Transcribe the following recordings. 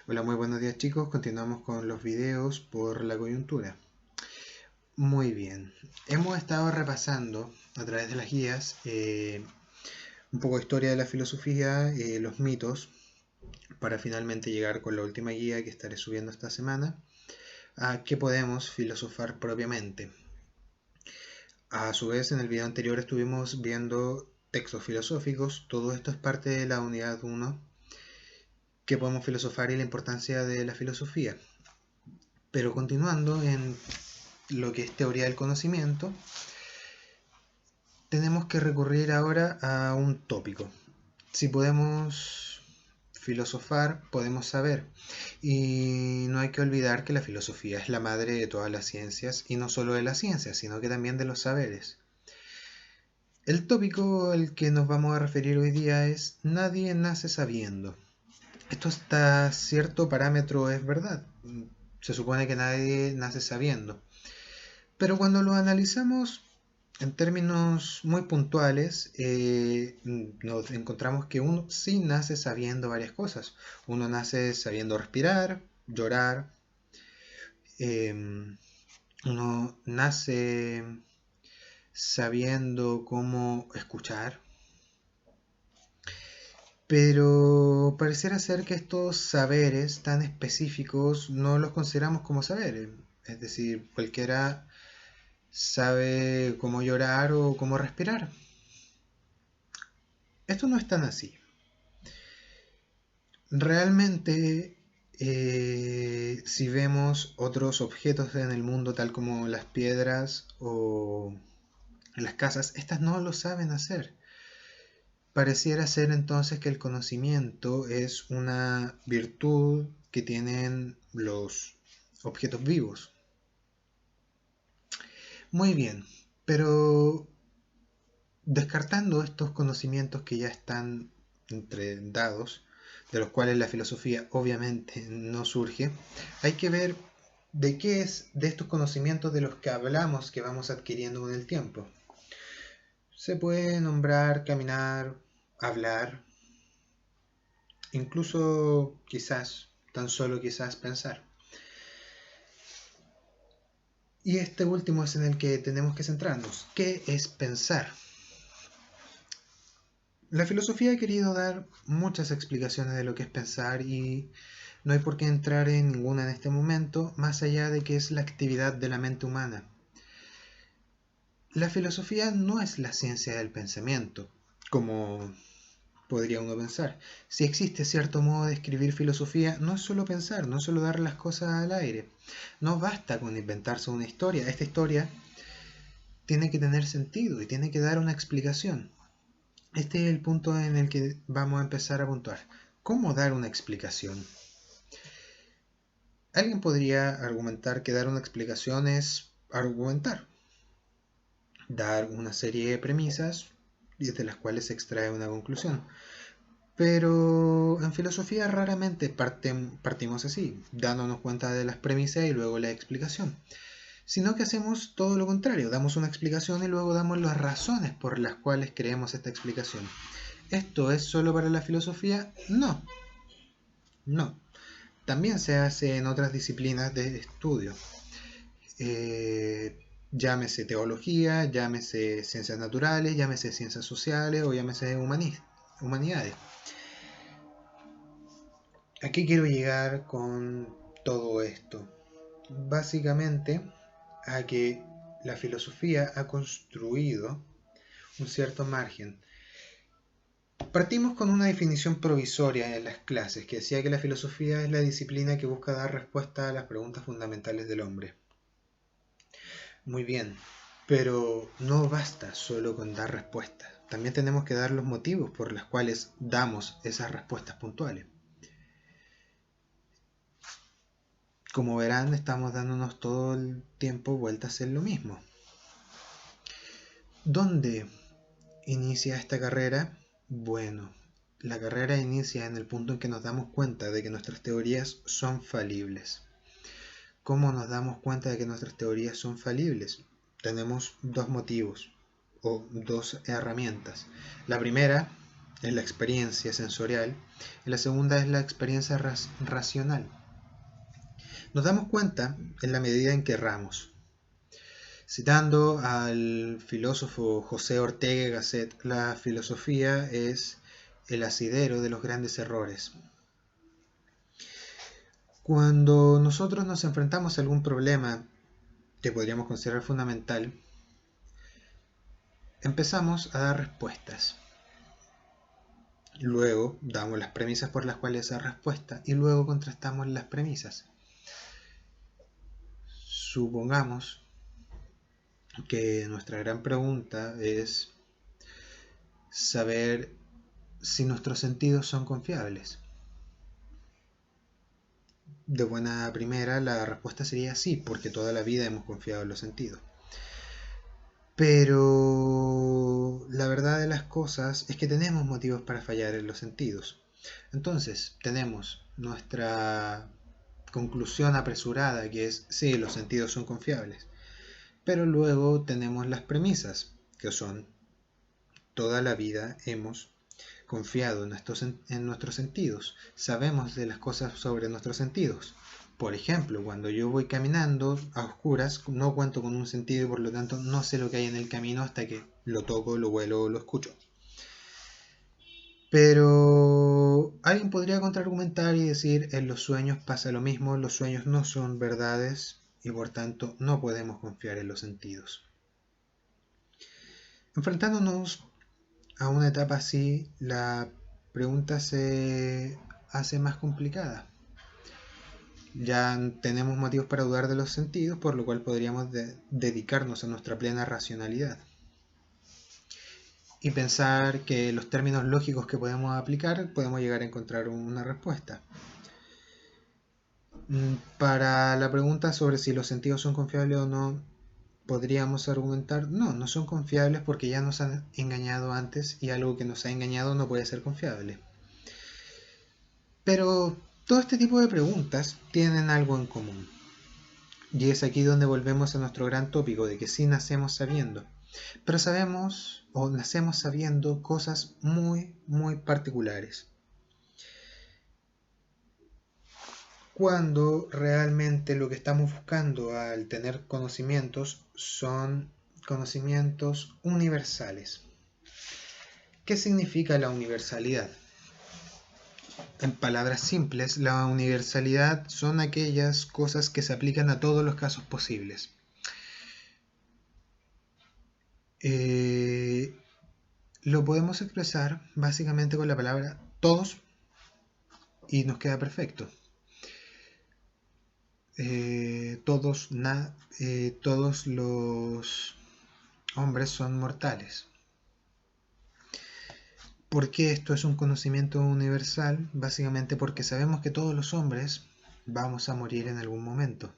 Hola, muy buenos días chicos. Continuamos con los videos por la coyuntura. Muy bien. Hemos estado repasando a través de las guías un poco de historia de la filosofía, los mitos, para finalmente llegar con la última guía que estaré subiendo esta semana a qué podemos filosofar propiamente. A su vez, en el video anterior estuvimos viendo textos filosóficos. Todo esto es parte de la unidad 1, que podemos filosofar y la importancia de la filosofía. Pero continuando en lo que es teoría del conocimiento, tenemos que recurrir ahora a un tópico. Si podemos filosofar, podemos saber. Y no hay que olvidar que la filosofía es la madre de todas las ciencias, y no solo de las ciencias, sino que también de los saberes. El tópico al que nos vamos a referir hoy día es nadie nace sabiendo. Esto hasta cierto parámetro es verdad. Se supone que nadie nace sabiendo. Pero cuando lo analizamos en términos muy puntuales, nos encontramos que uno sí nace sabiendo varias cosas. Uno nace sabiendo respirar, llorar, eh, uno nace sabiendo cómo escuchar, pero pareciera ser que estos saberes tan específicos no los consideramos como saberes. Es decir, cualquiera sabe cómo llorar o cómo respirar. Esto no es tan así. Realmente, si vemos otros objetos en el mundo, tal como las piedras o las casas, estas no lo saben hacer. Pareciera ser entonces que el conocimiento es una virtud que tienen los objetos vivos. Muy bien, pero descartando estos conocimientos que ya están entre dados, de los cuales la filosofía obviamente no surge, hay que ver de qué es de estos conocimientos de los que hablamos que vamos adquiriendo con el tiempo. Se puede nombrar caminar, hablar, incluso quizás, tan solo quizás pensar. Y este último es en el que tenemos que centrarnos. ¿Qué es pensar? La filosofía ha querido dar muchas explicaciones de lo que es pensar y no hay por qué entrar en ninguna en este momento, más allá de que es la actividad de la mente humana. La filosofía no es la ciencia del pensamiento, como podría uno pensar. Si existe cierto modo de escribir filosofía, no es solo pensar, no es solo dar las cosas al aire. No basta con inventarse una historia. Esta historia tiene que tener sentido y tiene que dar una explicación. Este es el punto en el que vamos a empezar a puntuar. ¿Cómo dar una explicación? Alguien podría argumentar que dar una explicación es argumentar, dar una serie de premisas de las cuales se extrae una conclusión. Pero en filosofía raramente partimos así, dándonos cuenta de las premisas y luego la explicación, sino que hacemos todo lo contrario, damos una explicación y luego damos las razones por las cuales creemos esta explicación. ¿Esto es solo para la filosofía? No, no. También se hace en otras disciplinas de estudio. Llámese teología, llámese ciencias naturales, llámese ciencias sociales o llámese humanidades. ¿A qué quiero llegar con todo esto? Básicamente a que la filosofía ha construido un cierto margen. Partimos con una definición provisoria en las clases que decía que la filosofía es la disciplina que busca dar respuesta a las preguntas fundamentales del hombre. Muy bien, pero no basta solo con dar respuestas. También tenemos que dar los motivos por los cuales damos esas respuestas puntuales. Como verán, estamos dándonos todo el tiempo vueltas en lo mismo. ¿Dónde inicia esta carrera? Bueno, la carrera inicia en el punto en que nos damos cuenta de que nuestras teorías son falibles. ¿Cómo nos damos cuenta de que nuestras teorías son falibles? Tenemos dos motivos o dos herramientas. La primera es la experiencia sensorial y la segunda es la experiencia racional. Nos damos cuenta en la medida en que erramos. Citando al filósofo José Ortega y Gasset, la filosofía es el asidero de los grandes errores. Cuando nosotros nos enfrentamos a algún problema que podríamos considerar fundamental, empezamos a dar respuestas. Luego damos las premisas por las cuales esa respuesta y luego contrastamos las premisas. Supongamos que nuestra gran pregunta es saber si nuestros sentidos son confiables. De buena primera, la respuesta sería sí, porque toda la vida hemos confiado en los sentidos. Pero la verdad de las cosas es que tenemos motivos para fallar en los sentidos. Entonces, tenemos nuestra conclusión apresurada, que es sí, los sentidos son confiables. Pero luego tenemos las premisas, que son toda la vida hemos confiado en nuestros sentidos. Sabemos de las cosas sobre nuestros sentidos. Por ejemplo, cuando yo voy caminando a oscuras, no cuento con un sentido y por lo tanto no sé lo que hay en el camino hasta que lo toco, lo huelo o lo escucho. Pero alguien podría contraargumentar y decir, en los sueños pasa lo mismo, los sueños no son verdades y por tanto no podemos confiar en los sentidos. Enfrentándonos a una etapa así, la pregunta se hace más complicada. Ya tenemos motivos para dudar de los sentidos, por lo cual podríamos dedicarnos a nuestra plena racionalidad y pensar que los términos lógicos que podemos aplicar podemos llegar a encontrar una respuesta. Para la pregunta sobre si los sentidos son confiables o no, podríamos argumentar, no son confiables porque ya nos han engañado antes y algo que nos ha engañado no puede ser confiable. Pero todo este tipo de preguntas tienen algo en común. Y es aquí donde volvemos a nuestro gran tópico de que sí nacemos sabiendo. Pero sabemos o nacemos sabiendo cosas muy, muy particulares. Cuando realmente lo que estamos buscando al tener conocimientos son conocimientos universales. ¿Qué significa la universalidad? En palabras simples, la universalidad son aquellas cosas que se aplican a todos los casos posibles. Lo podemos expresar básicamente con la palabra todos y nos queda perfecto. Todos los hombres son mortales. ¿Por qué esto es un conocimiento universal? Básicamente porque sabemos que todos los hombres vamos a morir en algún momento.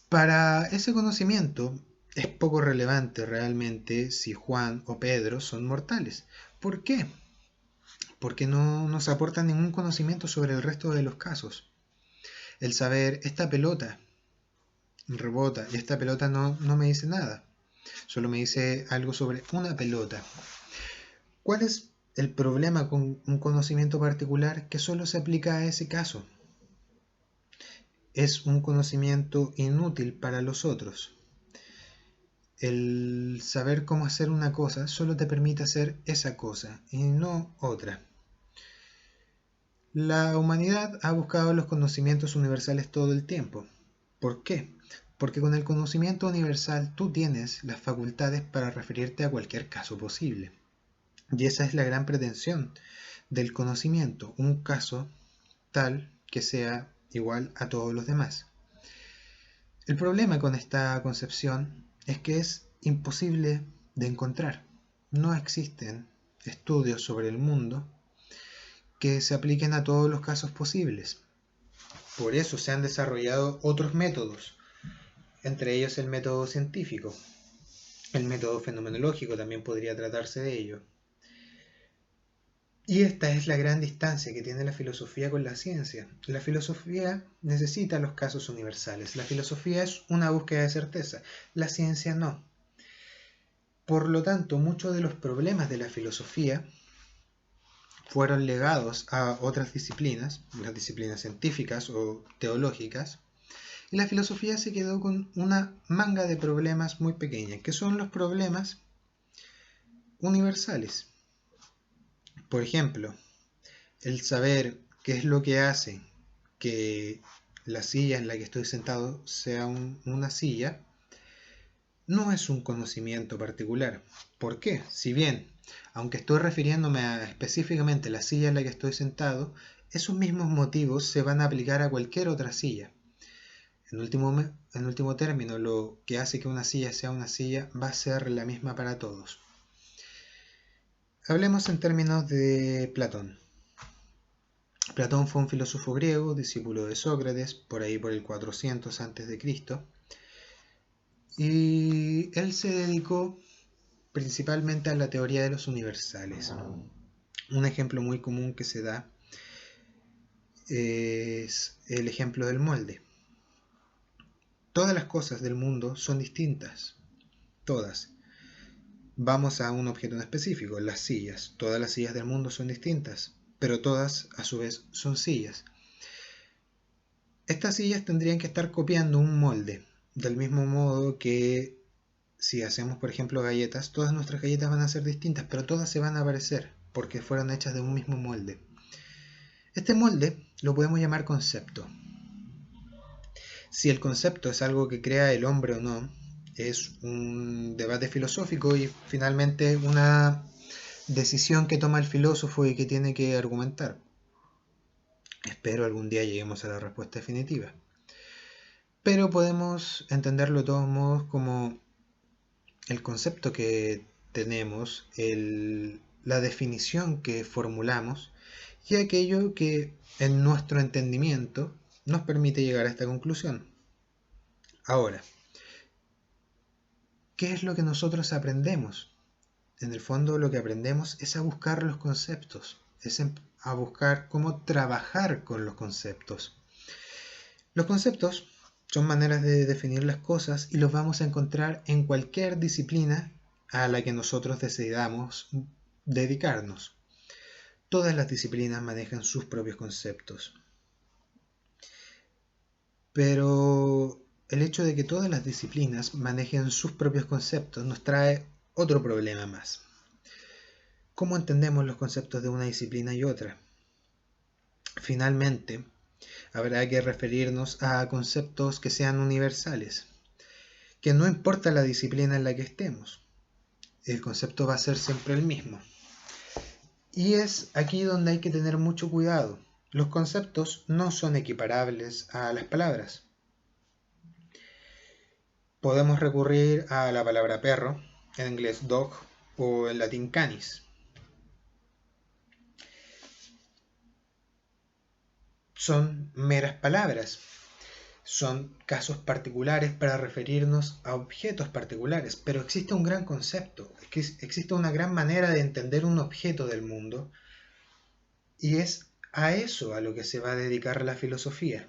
Para ese conocimiento es poco relevante realmente si Juan o Pedro son mortales. ¿Por qué? Porque no nos aportan ningún conocimiento sobre el resto de los casos. El saber, esta pelota rebota y esta pelota no me dice nada. Solo me dice algo sobre una pelota. ¿Cuál es el problema con un conocimiento particular que solo se aplica a ese caso? Es un conocimiento inútil para los otros. El saber cómo hacer una cosa solo te permite hacer esa cosa y no otra. La humanidad ha buscado los conocimientos universales todo el tiempo. ¿Por qué? Porque con el conocimiento universal tú tienes las facultades para referirte a cualquier caso posible. Y esa es la gran pretensión del conocimiento, un caso tal que sea igual a todos los demás. El problema con esta concepción es que es imposible de encontrar. No existen estudios sobre el mundo que se apliquen a todos los casos posibles. Por eso se han desarrollado otros métodos, entre ellos el método científico. El método fenomenológico también podría tratarse de ello. Y esta es la gran distancia que tiene la filosofía con la ciencia. La filosofía necesita los casos universales. La filosofía es una búsqueda de certeza. La ciencia no. Por lo tanto, muchos de los problemas de la filosofía fueron legados a otras disciplinas, las disciplinas científicas o teológicas, y la filosofía se quedó con una manga de problemas muy pequeña, que son los problemas universales. Por ejemplo, el saber qué es lo que hace que la silla en la que estoy sentado sea una silla, no es un conocimiento particular. ¿Por qué? Si bien, aunque estoy refiriéndome a específicamente la silla en la que estoy sentado, esos mismos motivos se van a aplicar a cualquier otra silla. En último término, lo que hace que una silla sea una silla va a ser la misma para todos. Hablemos en términos de Platón. Platón fue un filósofo griego, discípulo de Sócrates, por ahí por el 400 a.C., y él se dedicó principalmente a la teoría de los universales. Un ejemplo muy común que se da es el ejemplo del molde. Todas las cosas del mundo son distintas, todas. Vamos a un objeto en específico, las sillas. Todas las sillas del mundo son distintas, pero todas a su vez son sillas. Estas sillas tendrían que estar copiando un molde, del mismo modo que si hacemos por ejemplo galletas, todas nuestras galletas van a ser distintas, pero todas se van a parecer porque fueron hechas de un mismo molde. Este molde lo podemos llamar concepto. Si el concepto es algo que crea el hombre o no, es un debate filosófico y finalmente una decisión que toma el filósofo y que tiene que argumentar. Espero algún día lleguemos a la respuesta definitiva. Pero podemos entenderlo de todos modos como el concepto que tenemos, la definición que formulamos y aquello que en nuestro entendimiento nos permite llegar a esta conclusión. Ahora, ¿qué es lo que nosotros aprendemos? En el fondo lo que aprendemos es a buscar los conceptos, es a buscar cómo trabajar con los conceptos. Los conceptos son maneras de definir las cosas y los vamos a encontrar en cualquier disciplina a la que nosotros decidamos dedicarnos. Todas las disciplinas manejan sus propios conceptos. Pero el hecho de que todas las disciplinas manejen sus propios conceptos nos trae otro problema más. ¿Cómo entendemos los conceptos de una disciplina y otra? Finalmente, habrá que referirnos a conceptos que sean universales, que no importa la disciplina en la que estemos, el concepto va a ser siempre el mismo. Y es aquí donde hay que tener mucho cuidado. Los conceptos no son equiparables a las palabras. Podemos recurrir a la palabra perro, en inglés dog, o en latín canis. Son meras palabras, son casos particulares para referirnos a objetos particulares, pero existe un gran concepto, existe una gran manera de entender un objeto del mundo, y es a eso a lo que se va a dedicar la filosofía.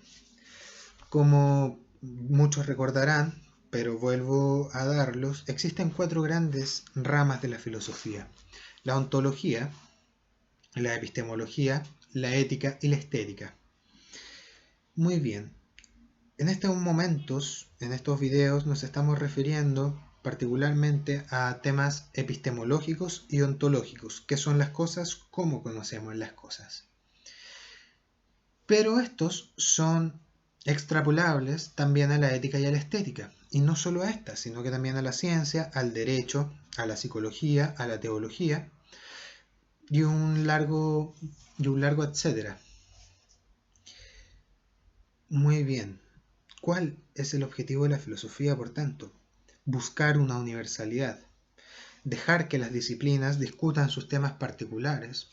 Como muchos recordarán, pero vuelvo a darlos, existen 4 grandes ramas de la filosofía: la ontología, la epistemología, la ética y la estética. Muy bien, en estos momentos, en estos videos, nos estamos refiriendo particularmente a temas epistemológicos y ontológicos, que son las cosas, cómo conocemos las cosas. Pero estos son extrapolables también a la ética y a la estética, y no solo a estas, sino que también a la ciencia, al derecho, a la psicología, a la teología, y un largo etcétera. Muy bien. ¿Cuál es el objetivo de la filosofía, por tanto? Buscar una universalidad. Dejar que las disciplinas discutan sus temas particulares,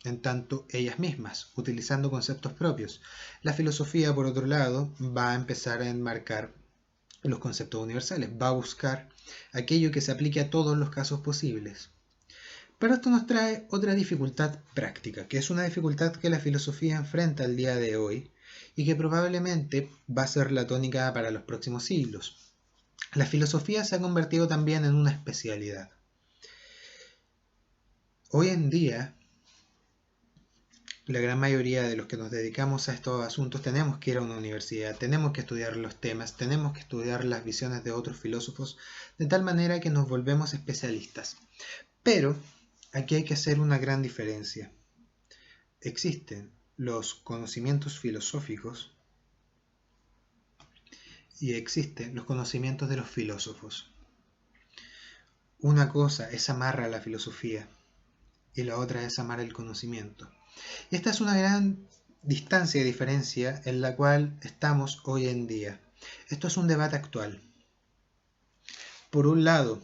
en tanto ellas mismas, utilizando conceptos propios. La filosofía, por otro lado, va a empezar a enmarcar los conceptos universales, va a buscar aquello que se aplique a todos los casos posibles. Pero esto nos trae otra dificultad práctica, que es una dificultad que la filosofía enfrenta al día de hoy y que probablemente va a ser la tónica para los próximos siglos. La filosofía se ha convertido también en una especialidad. Hoy en día, la gran mayoría de los que nos dedicamos a estos asuntos tenemos que ir a una universidad, tenemos que estudiar los temas, tenemos que estudiar las visiones de otros filósofos, de tal manera que nos volvemos especialistas. Pero aquí hay que hacer una gran diferencia. Existen los conocimientos filosóficos y existen los conocimientos de los filósofos. Una cosa es amar a la filosofía y la otra es amar el conocimiento. Y esta es una gran distancia de diferencia en la cual estamos hoy en día. Esto es un debate actual. Por un lado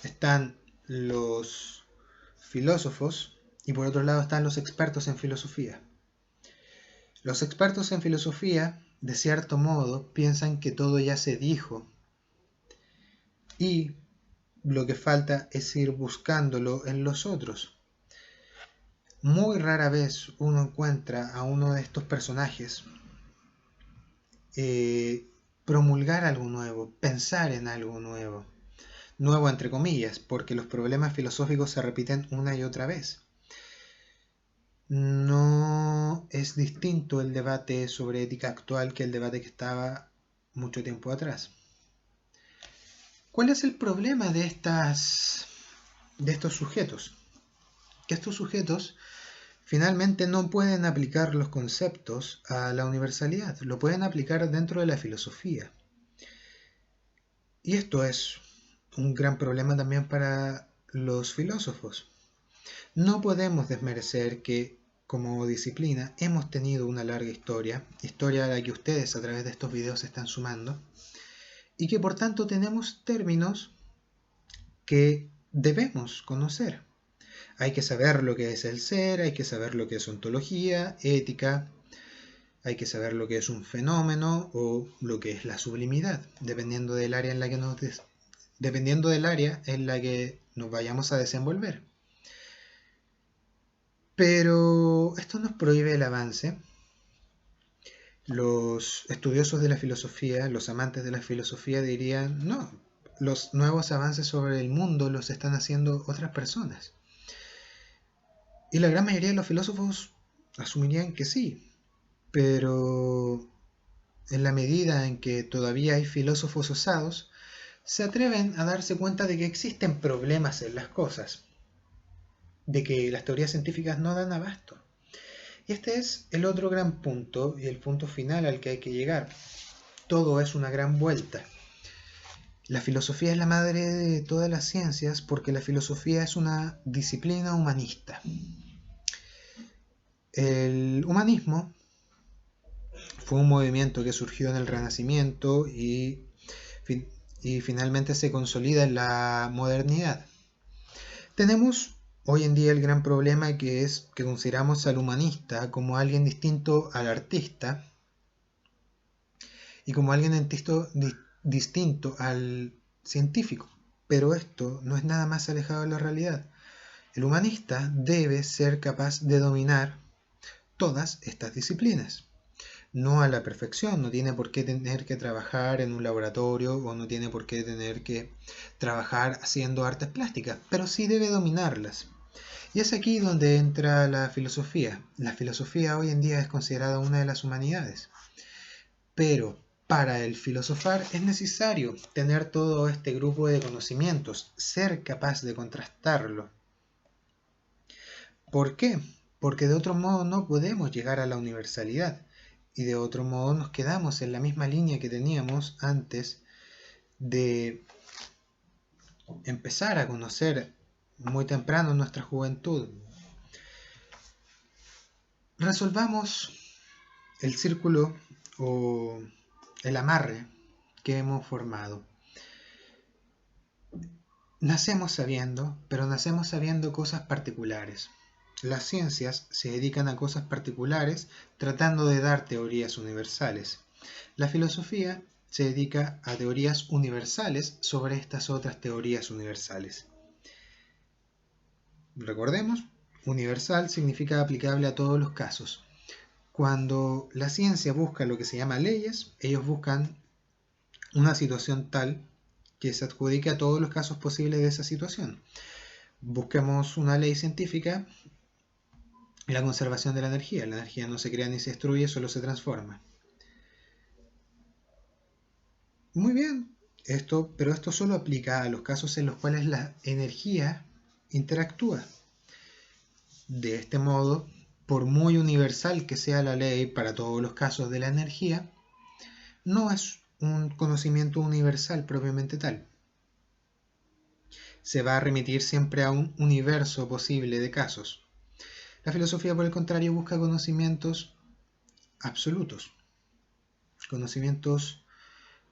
están los filósofos y por otro lado están los expertos en filosofía. Los expertos en filosofía, de cierto modo, piensan que todo ya se dijo y lo que falta es ir buscándolo en los otros. Muy rara vez uno encuentra a uno de estos personajes promulgar algo nuevo, pensar en algo nuevo. Nuevo entre comillas, porque los problemas filosóficos se repiten una y otra vez. No es distinto el debate sobre ética actual que el debate que estaba mucho tiempo atrás. ¿Cuál es el problema de estos sujetos? Que estos sujetos finalmente no pueden aplicar los conceptos a la universalidad, lo pueden aplicar dentro de la filosofía. Y esto es un gran problema también para los filósofos. No podemos desmerecer que como disciplina hemos tenido una larga historia a la que ustedes a través de estos videos se están sumando, y que por tanto tenemos términos que debemos conocer. Hay que saber lo que es el ser, hay que saber lo que es ontología, ética, hay que saber lo que es un fenómeno o lo que es la sublimidad, dependiendo del área en la que nos vayamos a desenvolver. Pero esto nos prohíbe el avance. Los estudiosos de la filosofía, los amantes de la filosofía dirían, no, los nuevos avances sobre el mundo los están haciendo otras personas. Y la gran mayoría de los filósofos asumirían que sí, pero en la medida en que todavía hay filósofos osados, se atreven a darse cuenta de que existen problemas en las cosas, de que las teorías científicas no dan abasto. Y este es el otro gran punto y el punto final al que hay que llegar. Todo es una gran vuelta. La filosofía es la madre de todas las ciencias porque la filosofía es una disciplina humanista. El humanismo fue un movimiento que surgió en el Renacimiento y finalmente se consolida en la modernidad. Tenemos hoy en día el gran problema que es que consideramos al humanista como alguien distinto al artista y como alguien distinto al científico. Pero esto no es nada más alejado de la realidad. El humanista debe ser capaz de dominar todas estas disciplinas. No a la perfección, no tiene por qué tener que trabajar en un laboratorio o no tiene por qué tener que trabajar haciendo artes plásticas, pero sí debe dominarlas. Y es aquí donde entra la filosofía. La filosofía hoy en día es considerada una de las humanidades. Pero para el filosofar es necesario tener todo este grupo de conocimientos, ser capaz de contrastarlo. ¿Por qué? Porque de otro modo no podemos llegar a la universalidad. Y de otro modo nos quedamos en la misma línea que teníamos antes de empezar a conocer muy temprano en nuestra juventud. Resolvamos el círculo o el amarre que hemos formado. Nacemos sabiendo, pero nacemos sabiendo cosas particulares. Las ciencias se dedican a cosas particulares tratando de dar teorías universales. La filosofía se dedica a teorías universales sobre estas otras teorías universales. Recordemos, universal significa aplicable a todos los casos. Cuando la ciencia busca lo que se llama leyes, ellos buscan una situación tal que se adjudique a todos los casos posibles de esa situación. Busquemos una ley científica, la conservación de la energía. La energía no se crea ni se destruye, solo se transforma. Muy bien, pero esto solo aplica a los casos en los cuales la energía interactúa. De este modo, por muy universal que sea la ley para todos los casos de la energía, no es un conocimiento universal propiamente tal. Se va a remitir siempre a un universo posible de casos. La filosofía, por el contrario, busca conocimientos absolutos, conocimientos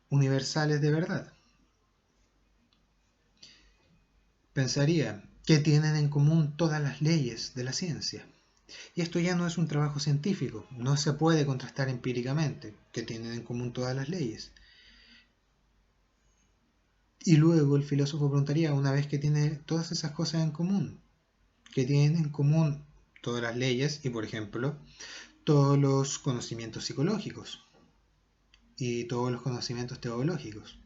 universales de verdad. Pensaría, ¿qué tienen en común todas las leyes de la ciencia? Y esto ya no es un trabajo científico, no se puede contrastar empíricamente qué tienen en común todas las leyes. Y luego el filósofo preguntaría, una vez que tiene todas esas cosas en común, ¿qué tienen en común todas las leyes y, por ejemplo, todos los conocimientos psicológicos y todos los conocimientos teológicos?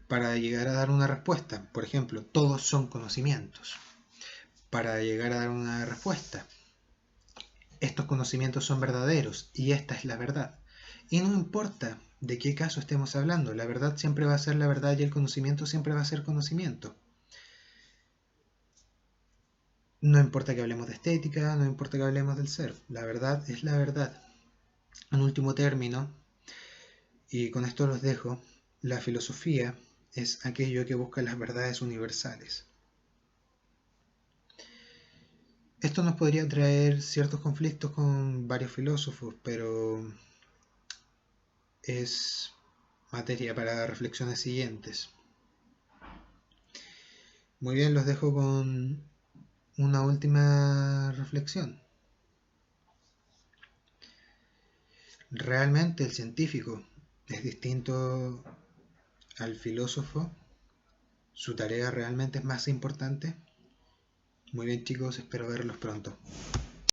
Para llegar a dar una respuesta, por ejemplo, todos son conocimientos. Para llegar a dar una respuesta, estos conocimientos son verdaderos y esta es la verdad. Y no importa de qué caso estemos hablando, la verdad siempre va a ser la verdad y el conocimiento siempre va a ser conocimiento. No importa que hablemos de estética, no importa que hablemos del ser, la verdad es la verdad. En último término, y con esto los dejo, la filosofía es aquello que busca las verdades universales. Esto nos podría traer ciertos conflictos con varios filósofos, pero es materia para reflexiones siguientes. Muy bien, los dejo con una última reflexión. ¿Realmente el científico es distinto al filósofo? ¿Su tarea realmente es más importante? Muy bien, chicos, espero verlos pronto.